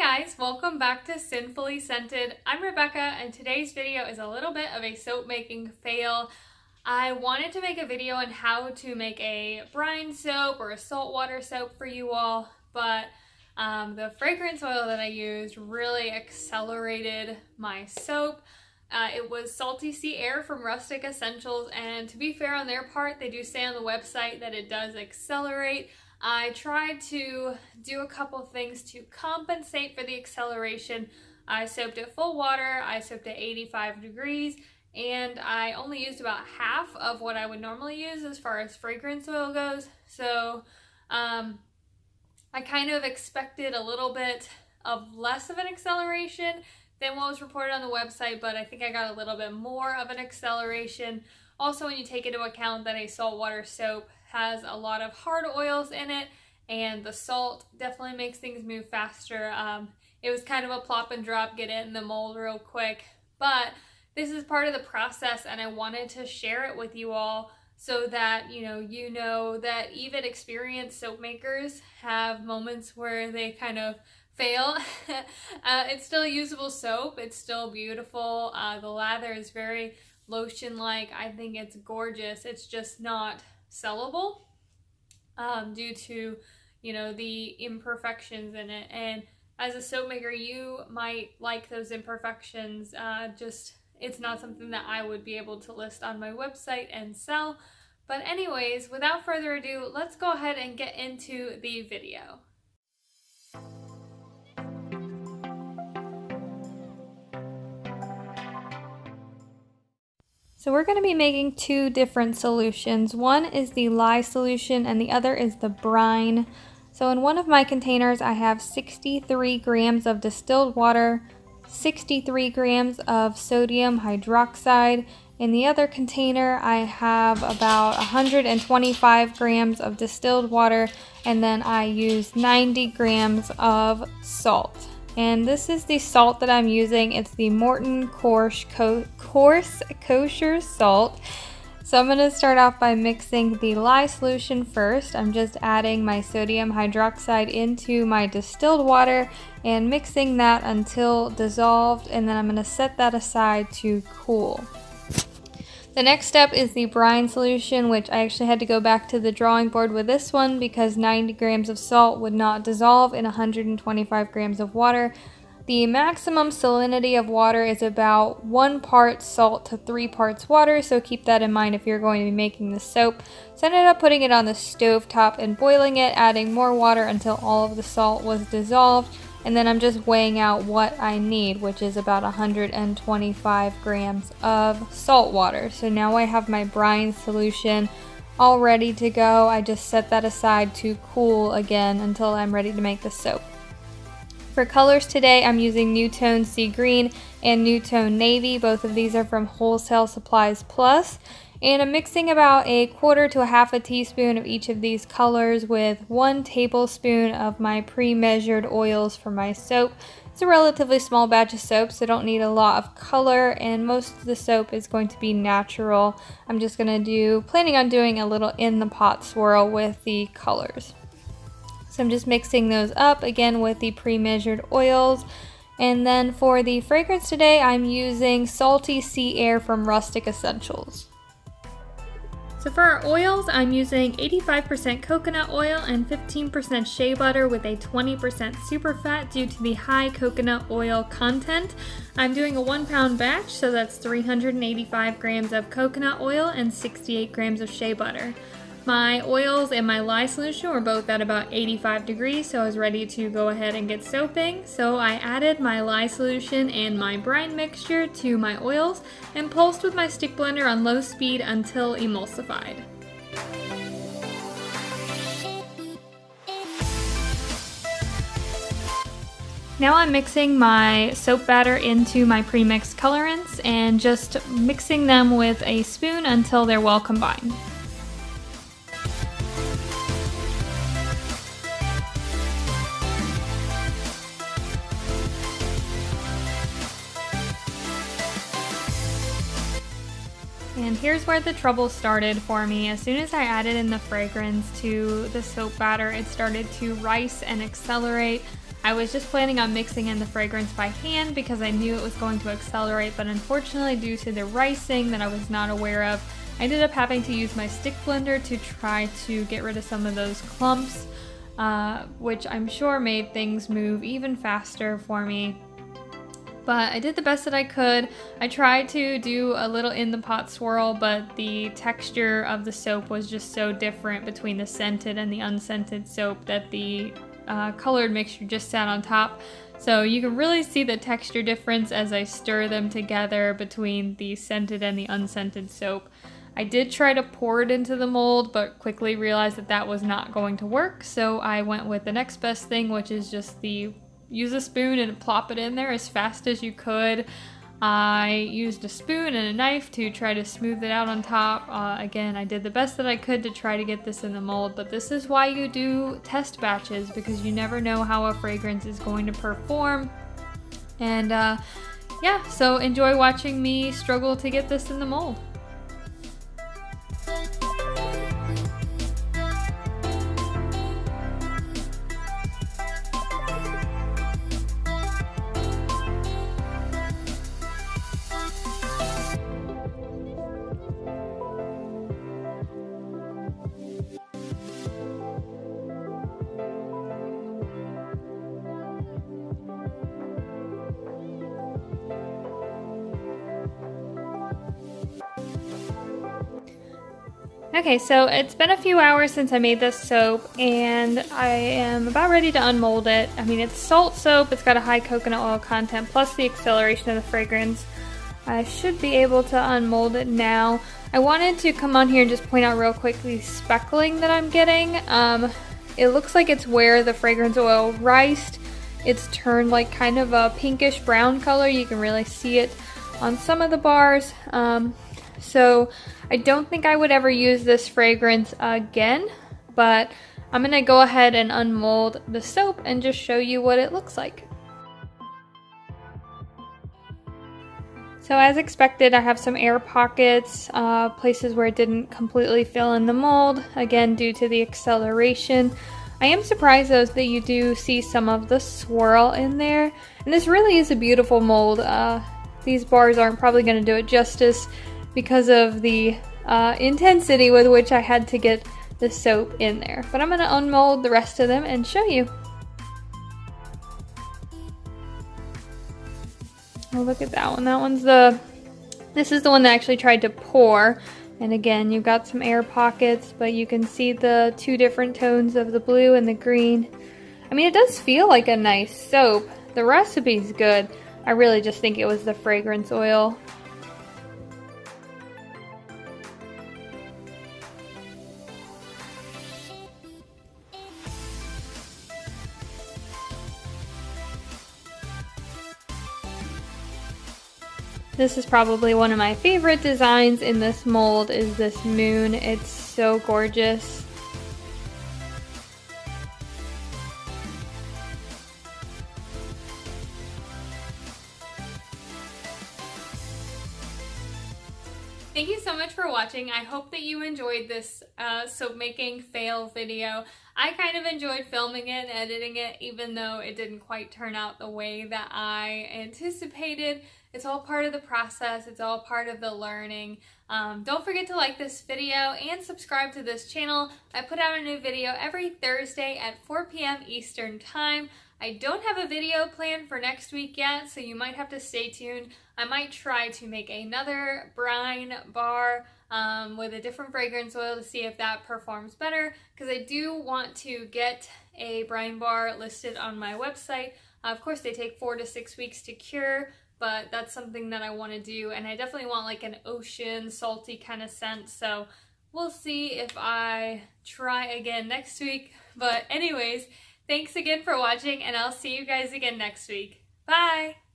guys, welcome back to Sinfully Scented. I'm Rebecca and today's video is a little bit of a soap making fail. I wanted to make a video on how to make a brine soap or a saltwater soap for you all, but the fragrance oil that I used really accelerated my soap. It was Salty Sea Air from Rustic Essentials, and to be fair on their part, they do say on the website that it does accelerate. I tried to do a couple things to compensate for the acceleration. I soaped at full water, I soaped at 85 degrees, and I only used about half of what I would normally use as far as fragrance oil goes. So I kind of expected a little bit of less of an acceleration than what was reported on the website, but I think I got a little bit more of an acceleration. Also, when you take into account that a saltwater soap has a lot of hard oils in it, and the salt definitely makes things move faster. It was kind of a plop and drop, get it in the mold real quick, but this is part of the process and I wanted to share it with you all so that you know that even experienced soap makers have moments where they kind of fail. It's still usable soap, it's still beautiful. The lather is very lotion-like. I think it's gorgeous. It's just not sellable due to the imperfections in it, and as a soap maker you might like those imperfections. It's not something that I would be able to list on my website and sell. But anyways, without further ado, let's go ahead and get into the video. So we're going to be making two different solutions. One is the Lye Solution and the other is the Brine. So in one of my containers I have 63 grams of distilled water, 63 grams of sodium hydroxide. In the other container I have about 125 grams of distilled water, and then I use 90 grams of salt. And this is the salt that I'm using. It's the Morton Coarse Kosher Salt. So I'm going to start off by mixing the Lye Solution first. I'm just adding my sodium hydroxide into my distilled water and mixing that until dissolved, and then I'm going to set that aside to cool. The next step is the Brine Solution, which I actually had to go back to the drawing board with this one because 90 grams of salt would not dissolve in 125 grams of water. The maximum salinity of water is about 1 part salt to 3 parts water, so keep that in mind if you're going to be making the soap. So I ended up putting it on the stove top and boiling it, adding more water until all of the salt was dissolved, and then I'm just weighing out what I need, which is about 125 grams of salt water. So now I have my brine solution all ready to go. I just set that aside to cool again until I'm ready to make the soap. For colors today, I'm using Newtone Sea Green and Newtone Navy. Both of these are from Wholesale Supplies Plus. And I'm mixing about 1/4 to 1/2 teaspoon of each of these colors with 1 tablespoon of my pre-measured oils for my soap. It's a relatively small batch of soap, so don't need a lot of color, and most of the soap is going to be natural. I'm just planning on doing a little in the pot swirl with the colors. So I'm just mixing those up again with the pre-measured oils. And then for the fragrance today, I'm using Salty Sea Air from Rustic Essentials. So for our oils, I'm using 85% coconut oil and 15% shea butter with a 20% superfat due to the high coconut oil content. I'm doing a 1 pound batch, so that's 385 grams of coconut oil and 68 grams of shea butter. My oils and my Lye Solution were both at about 85 degrees, so I was ready to go ahead and get soaping. So I added my Lye Solution and my brine mixture to my oils and pulsed with my stick blender on low speed until emulsified. Now I'm mixing my soap batter into my pre-mixed colorants and just mixing them with a spoon until they're well combined. And here's where the trouble started for me. As soon as I added in the fragrance to the soap batter, it started to rise and accelerate. I was just planning on mixing in the fragrance by hand because I knew it was going to accelerate, but unfortunately due to the ricing that I was not aware of, I ended up having to use my stick blender to try to get rid of some of those clumps, which I'm sure made things move even faster for me. But I did the best that I could. I tried to do a little in the pot swirl, but the texture of the soap was just so different between the scented and the unscented soap that the colored mixture just sat on top. So you can really see the texture difference as I stir them together between the scented and the unscented soap. I did try to pour it into the mold, but quickly realized that that was not going to work. So I went with the next best thing, which is just use a spoon and plop it in there as fast as you could. I used a spoon and a knife to try to smooth it out on top. Again, I did the best that I could to try to get this in the mold, but this is why you do test batches, because you never know how a fragrance is going to perform. And yeah, so enjoy watching me struggle to get this in the mold. Okay, so it's been a few hours since I made this soap, and I am about ready to unmold it. I mean, it's salt soap, it's got a high coconut oil content, plus the acceleration of the fragrance. I should be able to unmold it now. I wanted to come on here and just point out real quick the speckling that I'm getting. It looks like it's where the fragrance oil riced. It's turned like kind of a pinkish brown color. You can really see it on some of the bars. So I don't think I would ever use this fragrance again, but I'm gonna go ahead and unmold the soap and just show you what it looks like. So as expected, I have some air pockets, places where it didn't completely fill in the mold, again due to the acceleration. I am surprised though that you do see some of the swirl in there, and this really is a beautiful mold. These bars aren't probably going to do it justice because of the intensity with which I had to get the soap in there. But I'm going to unmold the rest of them and show you. Oh, look at that one. That one's this is the one that I actually tried to pour. And again, you've got some air pockets, but you can see the two different tones of the blue and the green. I mean, it does feel like a nice soap. The recipe's good. I really just think it was the fragrance oil. This is probably one of my favorite designs in this mold, is this moon. It's so gorgeous. Thank you so much for watching. I hope that you enjoyed this soap making fail video. I kind of enjoyed filming it and editing it, even though it didn't quite turn out the way that I anticipated. It's all part of the process. It's all part of the learning. Don't forget to like this video and subscribe to this channel. I put out a new video every Thursday at 4 p.m. Eastern Time. I don't have a video planned for next week yet, so you might have to stay tuned. I might try to make another brine bar with a different fragrance oil to see if that performs better, because I do want to get a brine bar listed on my website. Of course, they take 4 to 6 weeks to cure, but that's something that I want to do, and I definitely want like an ocean salty kind of scent, so we'll see if I try again next week. But anyways, thanks again for watching, and I'll see you guys again next week. Bye!